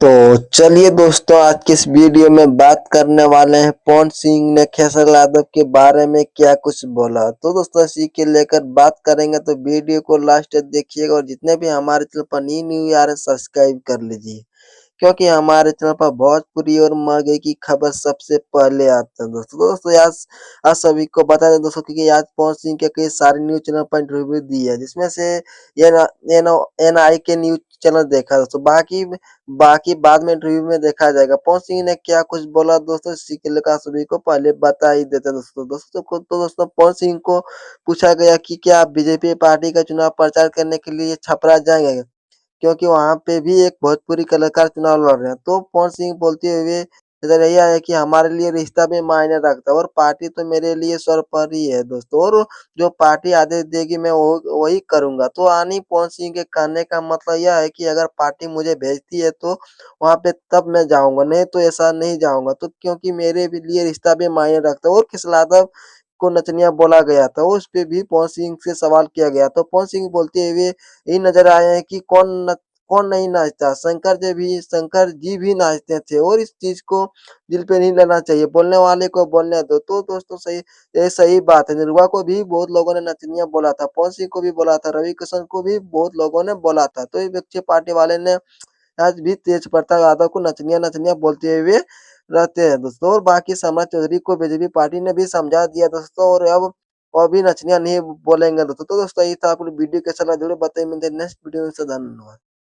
तो चलिए दोस्तों, आज की इस वीडियो में बात करने वाले हैं पवन सिंह ने खेसारी यादव के बारे में क्या कुछ बोला। तो दोस्तों, इसी के लेकर बात करेंगे, तो वीडियो को लास्ट तक देखिएगा और जितने भी हमारे चैनल पर न्यू आ रहे हैं सब्सक्राइब कर लीजिए, क्योंकि हमारे चैनल पर भोजपुरी और मर्गे की खबर सबसे पहले आते हैं दोस्तों। तो दोस्तों, आज सभी को बता दें दोस्तों, क्योंकि आज पवन सिंह के कई सारे न्यूज चैनल पर इंटरव्यू दी है, जिसमें से एन आई के न्यूज चैनल देखा दोस्तों। बाकी बाकी बाद में इंटरव्यू में देखा जाएगा पवन सिंह ने क्या कुछ बोला दोस्तों। इसी के लेकर सभी को पहले बता ही देते हैं दोस्तों। पवन सिंह को पूछा गया कि क्या आप बीजेपी पार्टी का चुनाव प्रचार करने के लिए छपरा जाएंगे, क्योंकि वहाँ पे भी एक भोजपुरी कलाकार चुनाव लड़ रहे हैं। तो पवन सिंह बोलते हुए नजरिया है कि हमारे लिए रिश्ता भी मायने रखता है और पार्टी तो मेरे लिए सर्वोपरि है दोस्तों, और जो पार्टी आदेश देगी मैं वो वही करूंगा। तो आनी पवन सिंह के कहने का मतलब यह है कि अगर पार्टी मुझे भेजती है तो वहाँ पे तब मैं जाऊंगा, नहीं तो ऐसा नहीं जाऊंगा। तो क्योंकि मेरे भी लिए रिश्ता भी मायने रखता है। और किस यादव को नचनिया बोला गया था, उस पे भी पवन सिंह से सवाल किया गया। तो पवन सिंह बोलते हुए यही नजर आए हैं कि कौन नहीं नाचता। शंकर जी भी नाचते थे, और इस चीज को दिल पे नहीं लेना चाहिए, बोलने वाले को बोलने दो। तो दोस्तों, ये सही बात है। निरुआ को भी बहुत लोगों ने नचनिया बोला था, पवन सिंह को भी बोला था, रवि किशन को भी बहुत लोगों ने बोला था। तो ये विपक्षी पार्टी वाले ने आज भी तेज प्रताप यादव को नचनिया नचनिया बोलते हुए रहते हैं दोस्तों। और बाकी सम्राट चौधरी को बीजेपी पार्टी ने भी समझा दिया दोस्तों, और अब और भी नचनिया नहीं बोलेंगे दोस्तों। तो दोस्तों, ये था, आपको वीडियो कैसा लगा जरूर बताइए। मिलते हैं नेक्स्ट वीडियो में। धन्यवाद।